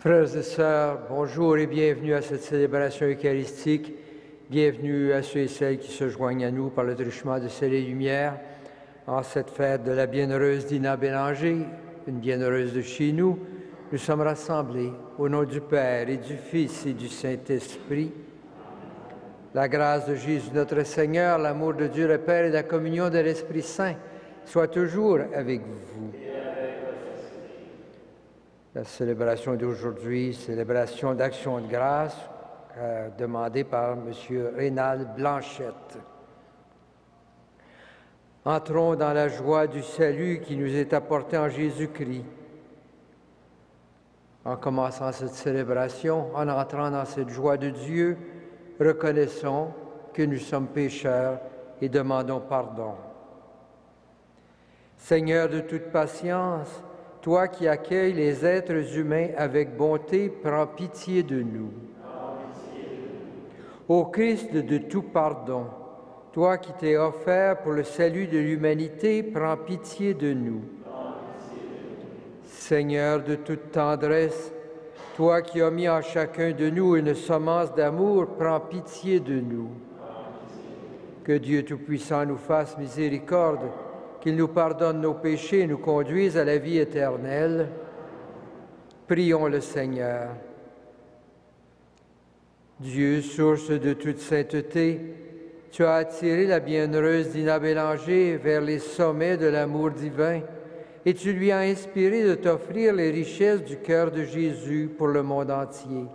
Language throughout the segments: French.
Frères et sœurs, bonjour et bienvenue à cette célébration eucharistique. Bienvenue à ceux et celles qui se joignent à nous par le truchement de Ciel et Lumière en cette fête de la bienheureuse Dina Bélanger, une bienheureuse de chez nous. Nous sommes rassemblés au nom du Père et du Fils et du Saint-Esprit. La grâce de Jésus notre Seigneur, l'amour de Dieu le Père et la communion de l'Esprit Saint soient toujours avec vous. La célébration d'aujourd'hui, célébration d'action de grâce, demandée par M. Rénal Blanchette. Entrons dans la joie du salut qui nous est apporté en Jésus-Christ. En commençant cette célébration, en entrant dans cette joie de Dieu, reconnaissons que nous sommes pécheurs et demandons pardon. Seigneur de toute patience, toi qui accueilles les êtres humains avec bonté, prends pitié de nous. Ô Christ de tout pardon, toi qui t'es offert pour le salut de l'humanité, prends pitié de nous. Seigneur de toute tendresse, toi qui as mis en chacun de nous une semence d'amour, prends pitié de nous. Que Dieu Tout-Puissant nous fasse miséricorde, qu'il nous pardonne nos péchés et nous conduise à la vie éternelle. Prions le Seigneur. Dieu, source de toute sainteté, tu as attiré la bienheureuse Dina Bélanger vers les sommets de l'amour divin et tu lui as inspiré de t'offrir les richesses du cœur de Jésus pour le monde entier.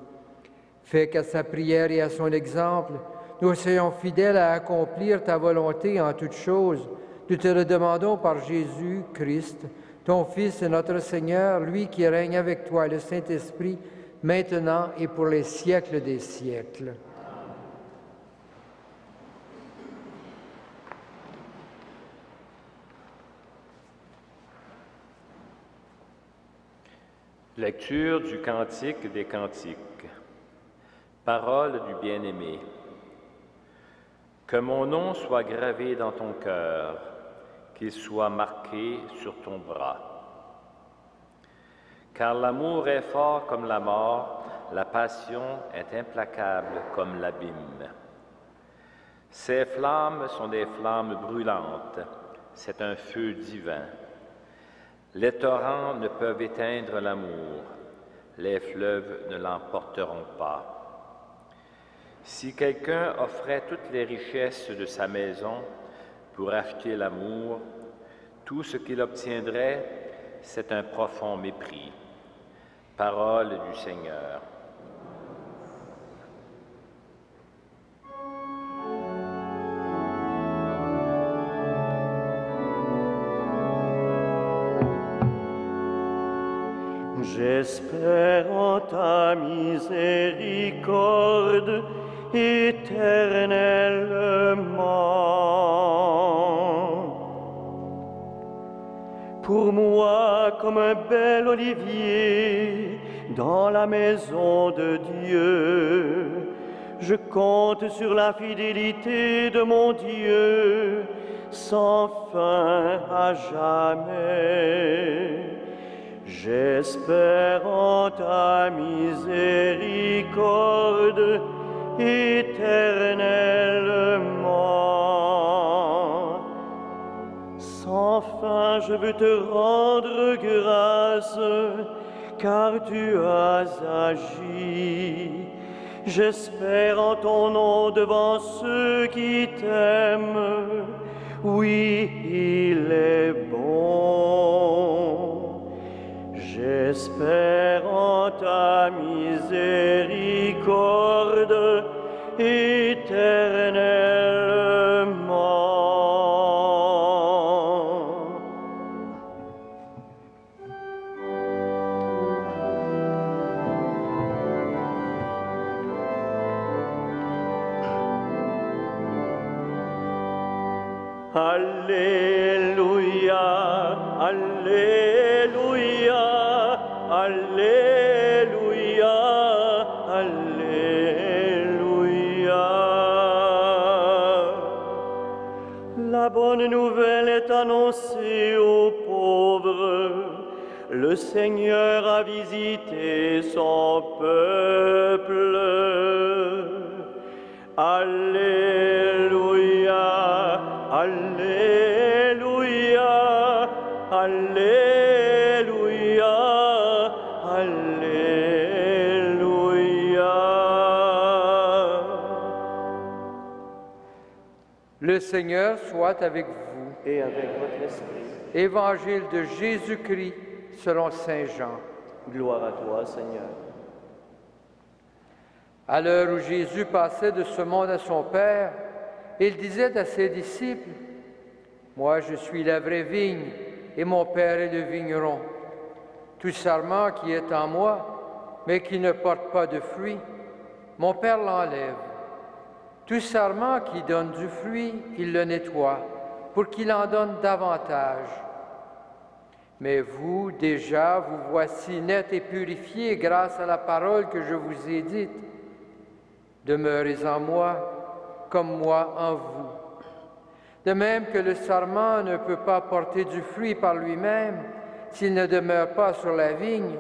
Fais qu'à sa prière et à son exemple, nous soyons fidèles à accomplir ta volonté en toutes choses. Nous te le demandons par Jésus-Christ, ton Fils et notre Seigneur, lui qui règne avec toi, le Saint-Esprit, maintenant et pour les siècles des siècles. Lecture du Cantique des Cantiques. Parole du bien-aimé. Que mon nom soit gravé dans ton cœur, qu'il soit marqué sur ton bras. Car l'amour est fort comme la mort, la passion est implacable comme l'abîme. Ces flammes sont des flammes brûlantes, c'est un feu divin. Les torrents ne peuvent éteindre l'amour, les fleuves ne l'emporteront pas. Si quelqu'un offrait toutes les richesses de sa maison pour acheter l'amour, tout ce qu'il obtiendrait, c'est un profond mépris. Parole du Seigneur. J'espère en ta miséricorde éternellement. Pour moi, comme un bel olivier dans la maison de Dieu, je compte sur la fidélité de mon Dieu, sans fin à jamais. J'espère en ta miséricorde éternellement. Sans fin, je veux te rendre grâce, car tu as agi. J'espère en ton nom devant ceux qui t'aiment. Oui, il est bon. J'espère en ta miséricorde éternellement. Alléluia, Alléluia, Alléluia, Alléluia. La bonne nouvelle est annoncée aux pauvres. le Seigneur a visité son peuple. Alléluia, Alléluia, Alléluia, Alléluia. Le Seigneur soit avec vous. Et avec votre esprit. Évangile de Jésus-Christ selon Saint Jean. Gloire à toi, Seigneur. À l'heure où Jésus passait de ce monde à son Père, il disait à ses disciples, « Moi, je suis la vraie vigne, et mon Père est le vigneron. Tout sarment qui est en moi, mais qui ne porte pas de fruit, mon Père l'enlève. Tout sarment qui donne du fruit, il le nettoie, pour qu'il en donne davantage. Mais vous, déjà, vous voici nets et purifiés grâce à la parole que je vous ai dite. Demeurez en moi, comme moi en vous. De même que le sarment ne peut pas porter du fruit par lui-même s'il ne demeure pas sur la vigne,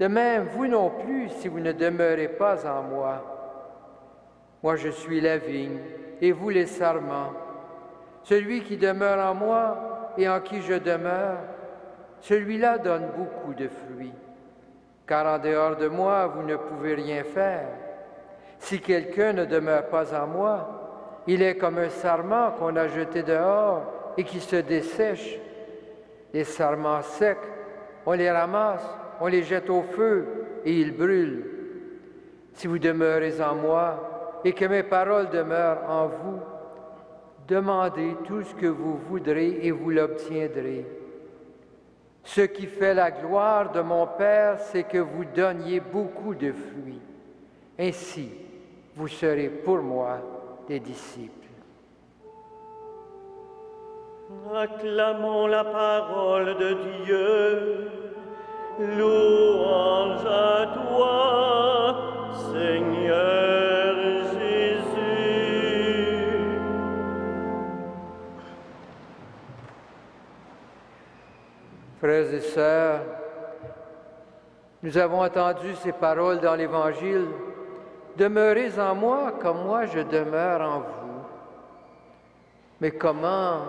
de même vous non plus si vous ne demeurez pas en moi. Moi je suis la vigne, et vous les sarments. Celui qui demeure en moi et en qui je demeure, celui-là donne beaucoup de fruits. Car en dehors de moi, vous ne pouvez rien faire. Si quelqu'un ne demeure pas en moi, il est comme un sarment qu'on a jeté dehors et qui se dessèche. Les sarments secs, on les ramasse, on les jette au feu et ils brûlent. Si vous demeurez en moi et que mes paroles demeurent en vous, demandez tout ce que vous voudrez et vous l'obtiendrez. Ce qui fait la gloire de mon Père, c'est que vous donniez beaucoup de fruits. Ainsi, vous serez pour moi des disciples. Acclamons la parole de Dieu. Louange à toi, Seigneur Jésus. Frères et sœurs, nous avons entendu ces paroles dans l'Évangile. Demeurez en moi comme moi je demeure en vous. Mais comment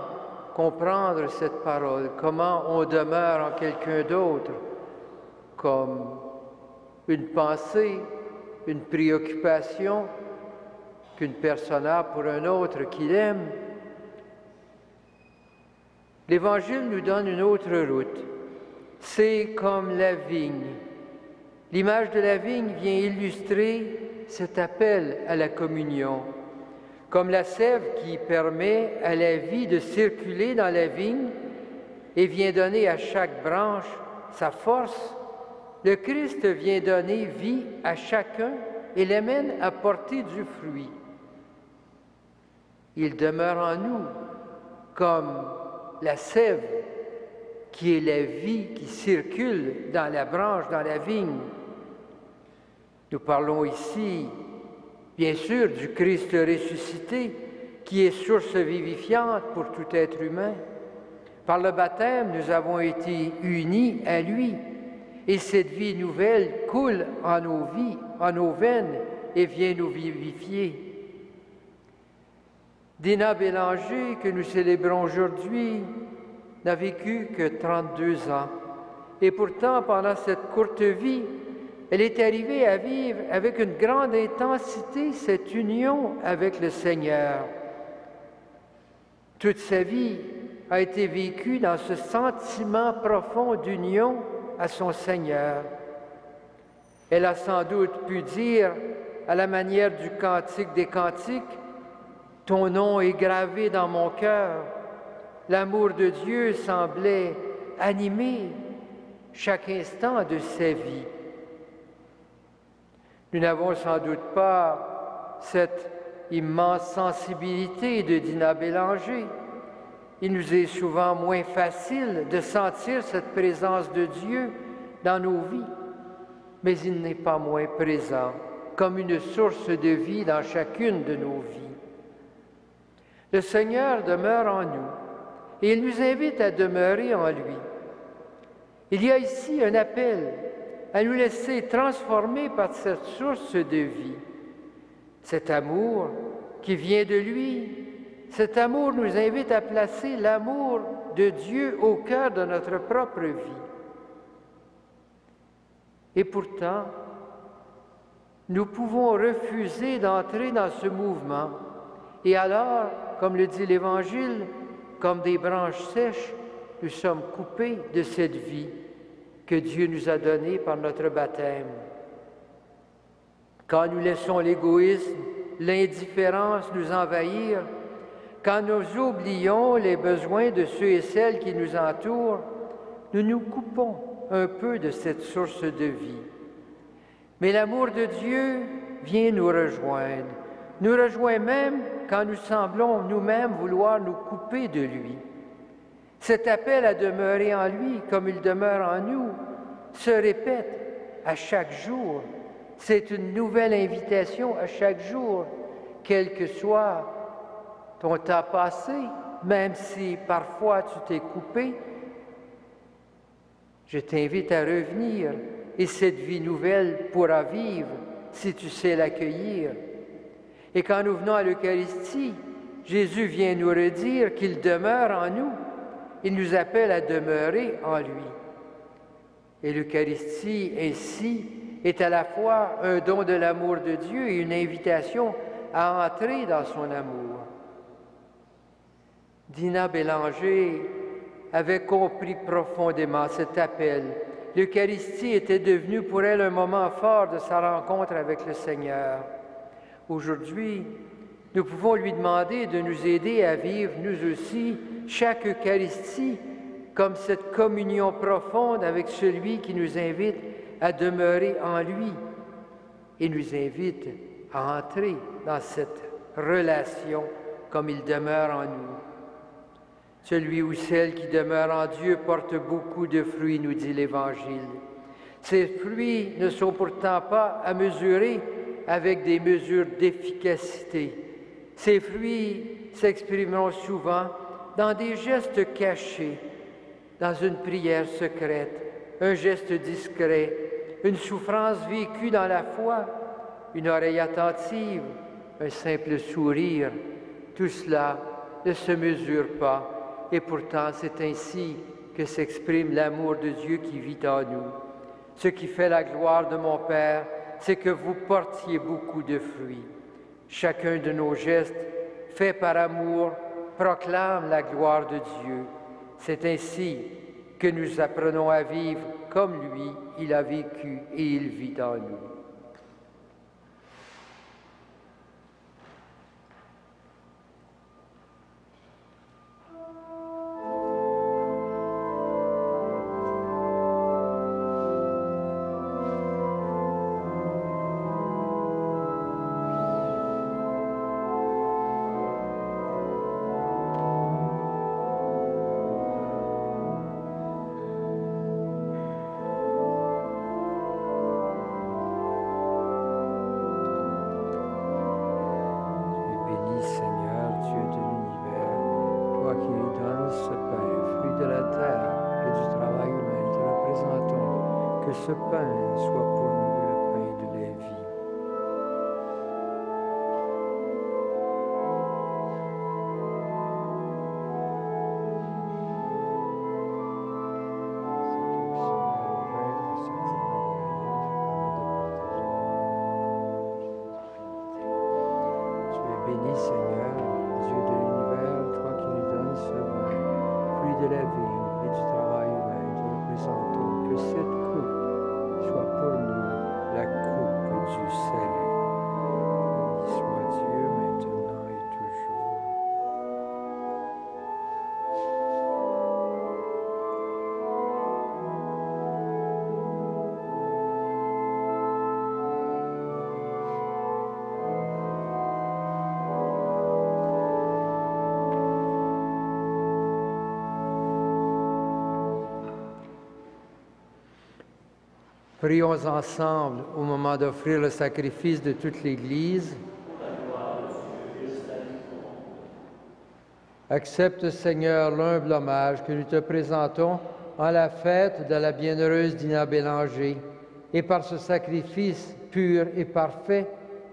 comprendre cette parole? Comment on demeure en quelqu'un d'autre? Comme une pensée, une préoccupation qu'une personne a pour un autre qu'il aime. L'Évangile nous donne une autre route. C'est comme la vigne. L'image de la vigne vient illustrer cet appel à la communion. Comme la sève qui permet à la vie de circuler dans la vigne et vient donner à chaque branche sa force, le Christ vient donner vie à chacun et l'amène à porter du fruit. Il demeure en nous comme la sève qui est la vie qui circule dans la branche, dans la vigne. Nous parlons ici, bien sûr, du Christ ressuscité, qui est source vivifiante pour tout être humain. Par le baptême, nous avons été unis à lui, et cette vie nouvelle coule en nos vies, en nos veines, et vient nous vivifier. Dina Bélanger, que nous célébrons aujourd'hui, n'a vécu que 32 ans. Et pourtant, pendant cette courte vie, elle est arrivée à vivre avec une grande intensité cette union avec le Seigneur. Toute sa vie a été vécue dans ce sentiment profond d'union à son Seigneur. Elle a sans doute pu dire, à la manière du Cantique des Cantiques, « Ton nom est gravé dans mon cœur ». L'amour de Dieu semblait animer chaque instant de sa vie. Nous n'avons sans doute pas cette immense sensibilité de Dina Bélanger. Il nous est souvent moins facile de sentir cette présence de Dieu dans nos vies, mais il n'est pas moins présent comme une source de vie dans chacune de nos vies. Le Seigneur demeure en nous et il nous invite à demeurer en lui. Il y a ici un appel à nous laisser transformer par cette source de vie. Cet amour qui vient de lui, cet amour nous invite à placer l'amour de Dieu au cœur de notre propre vie. Et pourtant, nous pouvons refuser d'entrer dans ce mouvement. Et alors, comme le dit l'Évangile, comme des branches sèches, nous sommes coupés de cette vie que Dieu nous a donnée par notre baptême. Quand nous laissons l'égoïsme, l'indifférence nous envahir, quand nous oublions les besoins de ceux et celles qui nous entourent, nous nous coupons un peu de cette source de vie. Mais l'amour de Dieu vient nous rejoint même quand nous semblons nous-mêmes vouloir nous couper de lui. Cet appel à demeurer en lui comme il demeure en nous se répète à chaque jour. C'est une nouvelle invitation à chaque jour, quel que soit ton temps passé, même si parfois tu t'es coupé, je t'invite à revenir et cette vie nouvelle pourra vivre si tu sais l'accueillir. Et quand nous venons à l'Eucharistie, Jésus vient nous redire qu'il demeure en nous. Il nous appelle à demeurer en lui. Et l'Eucharistie, ainsi, est à la fois un don de l'amour de Dieu et une invitation à entrer dans son amour. Dina Bélanger avait compris profondément cet appel. L'Eucharistie était devenue pour elle un moment fort de sa rencontre avec le Seigneur. Aujourd'hui, nous pouvons lui demander de nous aider à vivre, nous aussi, chaque Eucharistie comme cette communion profonde avec celui qui nous invite à demeurer en lui et nous invite à entrer dans cette relation comme il demeure en nous. Celui ou celle qui demeure en Dieu porte beaucoup de fruits, nous dit l'Évangile. Ces fruits ne sont pourtant pas à mesurer avec des mesures d'efficacité. Ces fruits s'exprimeront souvent dans des gestes cachés, dans une prière secrète, un geste discret, une souffrance vécue dans la foi, une oreille attentive, un simple sourire. Tout cela ne se mesure pas. Et pourtant, c'est ainsi que s'exprime l'amour de Dieu qui vit en nous. Ce qui fait la gloire de mon Père, c'est que vous portiez beaucoup de fruits. Chacun de nos gestes, faits par amour, proclame la gloire de Dieu. C'est ainsi que nous apprenons à vivre comme lui, il a vécu et il vit en nous. Ce pain soit pour nous le pain de la vie. Tu es béni, Seigneur, Dieu de l'univers, toi qui nous donnes ce vin, fruit de la vie et du travail humain, te représentons que cette coupe soit pour nous la coupe du salut. Béni soit Dieu maintenant et toujours. Prions ensemble au moment d'offrir le sacrifice de toute l'Église. Accepte, Seigneur, l'humble hommage que nous te présentons en la fête de la bienheureuse Dina Bélanger, et par ce sacrifice pur et parfait,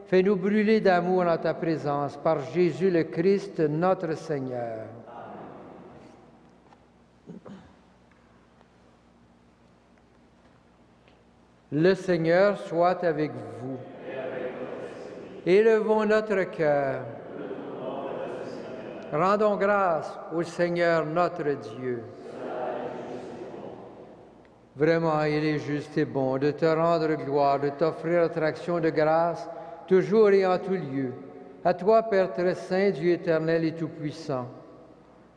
fais-nous brûler d'amour en ta présence, par Jésus le Christ, notre Seigneur. Le Seigneur soit avec vous. Élevons notre cœur. Rendons grâce au Seigneur notre Dieu. Vraiment, il est juste et bon de te rendre gloire, de t'offrir notre action de grâce, toujours et en tout lieu. À toi, Père très saint, Dieu éternel et tout-puissant.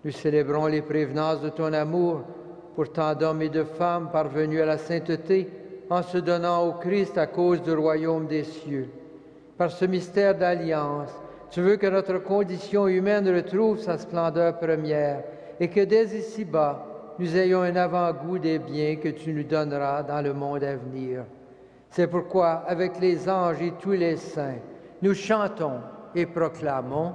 Nous célébrons les prévenances de ton amour pour tant d'hommes et de femmes parvenus à la sainteté, en se donnant au Christ à cause du royaume des cieux. Par ce mystère d'alliance, tu veux que notre condition humaine retrouve sa splendeur première et que dès ici-bas, nous ayons un avant-goût des biens que tu nous donneras dans le monde à venir. C'est pourquoi, avec les anges et tous les saints, nous chantons et proclamons.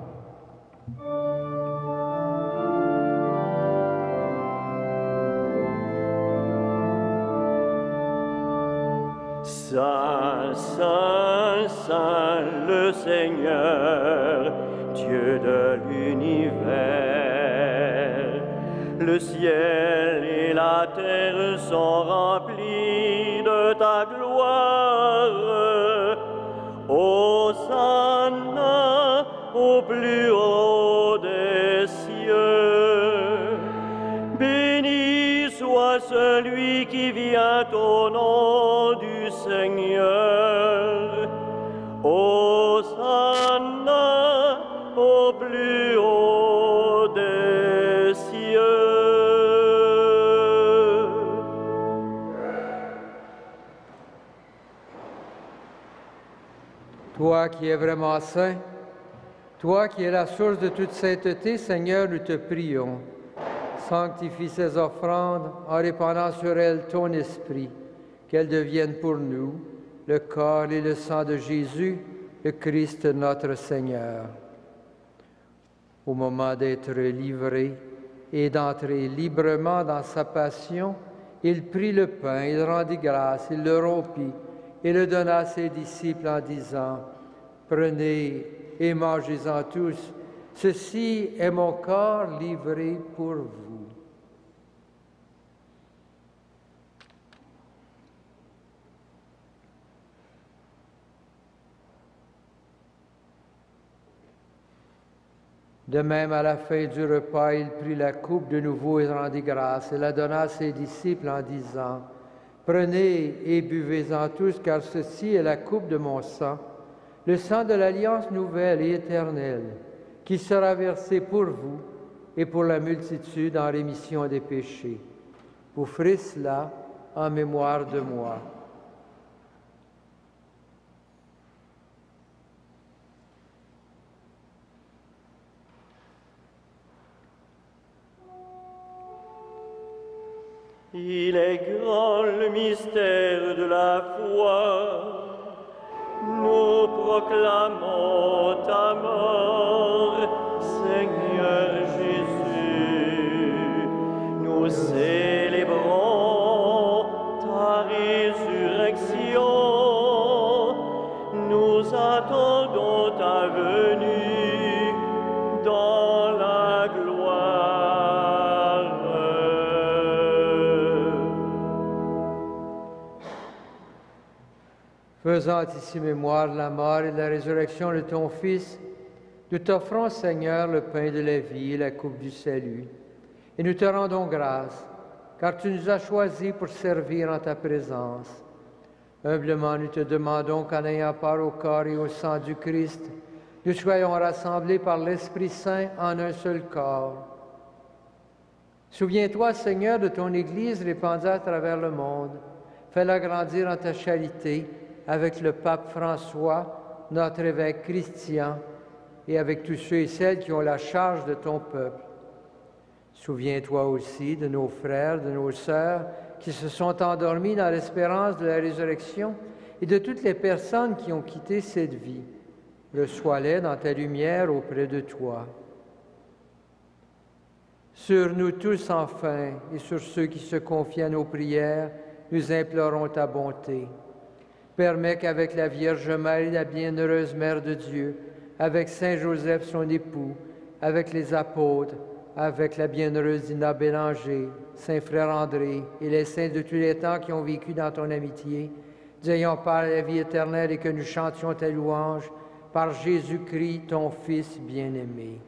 Saint, Saint, Saint, le Seigneur, Dieu de l'univers. Le ciel et la terre sont remplis de ta gloire. Hosanna au plus haut des cieux. Béni soit celui qui vient au nom du Seigneur. Hosanna au plus haut des cieux. Toi qui es vraiment saint, toi qui es la source de toute sainteté, Seigneur, nous te prions. Sanctifie ces offrandes en répandant sur elles ton esprit, qu'elles deviennent pour nous le corps et le sang de Jésus, le Christ notre Seigneur. Au moment d'être livré et d'entrer librement dans sa passion, il prit le pain, il rendit grâce, il le rompit et le donna à ses disciples en disant, « Prenez et mangez-en tous, ceci est mon corps livré pour vous. » De même, à la fin du repas, il prit la coupe de nouveau et rendit grâce et la donna à ses disciples en disant, « Prenez et buvez-en tous, car ceci est la coupe de mon sang, le sang de l'alliance nouvelle et éternelle, qui sera versé pour vous et pour la multitude en rémission des péchés. Vous ferez cela en mémoire de moi. » Il est grand le mystère de la foi. Nous proclamons ta mort, Seigneur Jésus. Nous célébrons ta résurrection. Nous attendons ta venue dans la gloire. Faisant ici mémoire de la mort et de la résurrection de ton Fils, nous t'offrons, Seigneur, le pain de la vie et la coupe du salut. Et nous te rendons grâce, car tu nous as choisis pour servir en ta présence. Humblement, nous te demandons qu'en ayant part au corps et au sang du Christ, nous soyons rassemblés par l'Esprit Saint en un seul corps. Souviens-toi, Seigneur, de ton Église répandue à travers le monde. Fais-la grandir en ta charité, avec le pape François, notre évêque Christian, et avec tous ceux et celles qui ont la charge de ton peuple. Souviens-toi aussi de nos frères, de nos sœurs, qui se sont endormis dans l'espérance de la résurrection, et de toutes les personnes qui ont quitté cette vie. Reçois-les dans ta lumière auprès de toi. Sur nous tous enfin, et sur ceux qui se confient à nos prières, nous implorons ta bonté. Permets qu'avec la Vierge Marie, la bienheureuse Mère de Dieu, avec Saint Joseph, son époux, avec les apôtres, avec la bienheureuse Dina Bélanger, Saint Frère André et les saints de tous les temps qui ont vécu dans ton amitié, nous ayons part à la vie éternelle et que nous chantions ta louange par Jésus-Christ, ton Fils bien-aimé.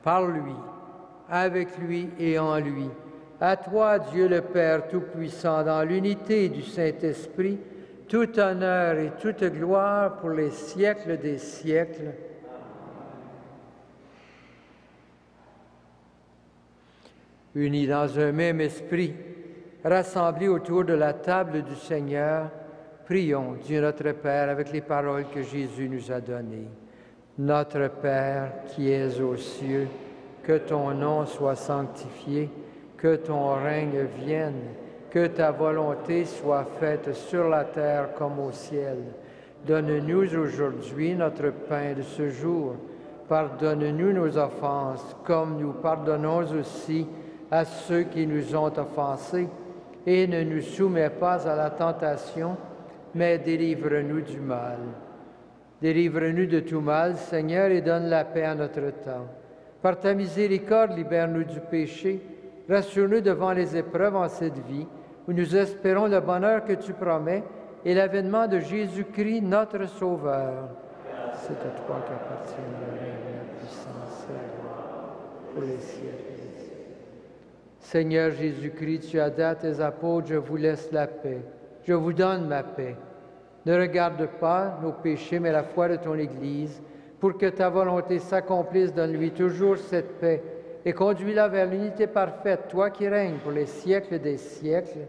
Par lui, avec lui et en lui, à toi, Dieu le Père Tout-Puissant, dans l'unité du Saint-Esprit, tout honneur et toute gloire pour les siècles des siècles. Unis dans un même esprit, rassemblés autour de la table du Seigneur, prions Dieu notre Père avec les paroles que Jésus nous a données. Notre Père qui es aux cieux, que ton nom soit sanctifié, que ton règne vienne, que ta volonté soit faite sur la terre comme au ciel. Donne-nous aujourd'hui notre pain de ce jour. Pardonne-nous nos offenses, comme nous pardonnons aussi à ceux qui nous ont offensés. Et ne nous soumets pas à la tentation, mais délivre-nous du mal. Délivre-nous de tout mal, Seigneur, et donne la paix à notre temps. Par ta miséricorde, libère-nous du péché. Rassure-nous devant les épreuves en cette vie, où nous espérons le bonheur que tu promets et l'avènement de Jésus-Christ, notre Sauveur. C'est à toi qu'appartient le règne, la puissance et la gloire pour les siècles des siècles. Seigneur Jésus-Christ, tu as dit à tes apôtres, je vous laisse la paix, je vous donne ma paix. Ne regarde pas nos péchés, mais la foi de ton Église, pour que ta volonté s'accomplisse. Donne-lui toujours cette paix et conduis-la vers l'unité parfaite, toi qui règnes pour les siècles des siècles.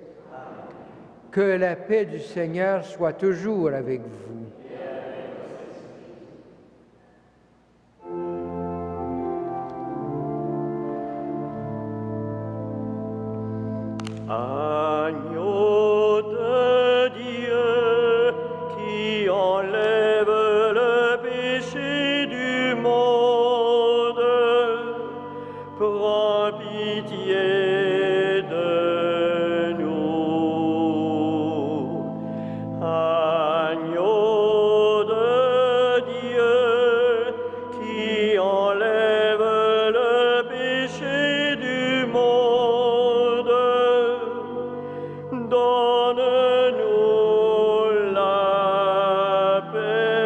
Que la paix du Seigneur soit toujours avec vous. Agneau de Dieu qui enlève le péché du monde, prends pitié de nous. Agneau de Dieu qui enlève le péché du monde, donne-nous la paix.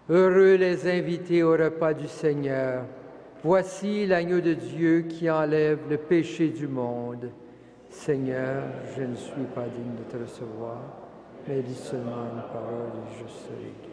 Heureux les invités au repas du Seigneur. Voici l'agneau de Dieu qui enlève le péché du monde. Seigneur, je ne suis pas digne de te recevoir, mais dis seulement une parole et je serai guéri.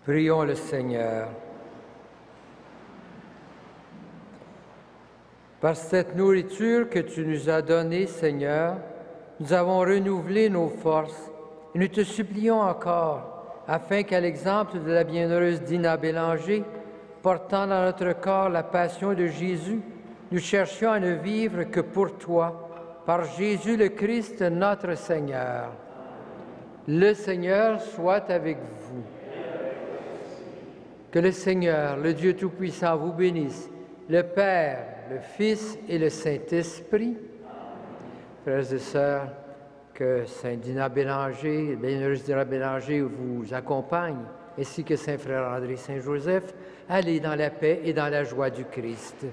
Prions le Seigneur. Par cette nourriture que tu nous as donnée, Seigneur, nous avons renouvelé nos forces et nous te supplions encore, afin qu'à l'exemple de la bienheureuse Dina Bélanger, portant dans notre corps la passion de Jésus, nous cherchions à ne vivre que pour toi, par Jésus le Christ, notre Seigneur. Le Seigneur soit avec vous. Que le Seigneur, le Dieu Tout-Puissant, vous bénisse, le Père, le Fils et le Saint-Esprit. Frères et sœurs, que Saint Dina Bélanger, bienheureuse Dina Bélanger, vous accompagne, ainsi que Saint Frère André Saint-Joseph. Allez dans la paix et dans la joie du Christ.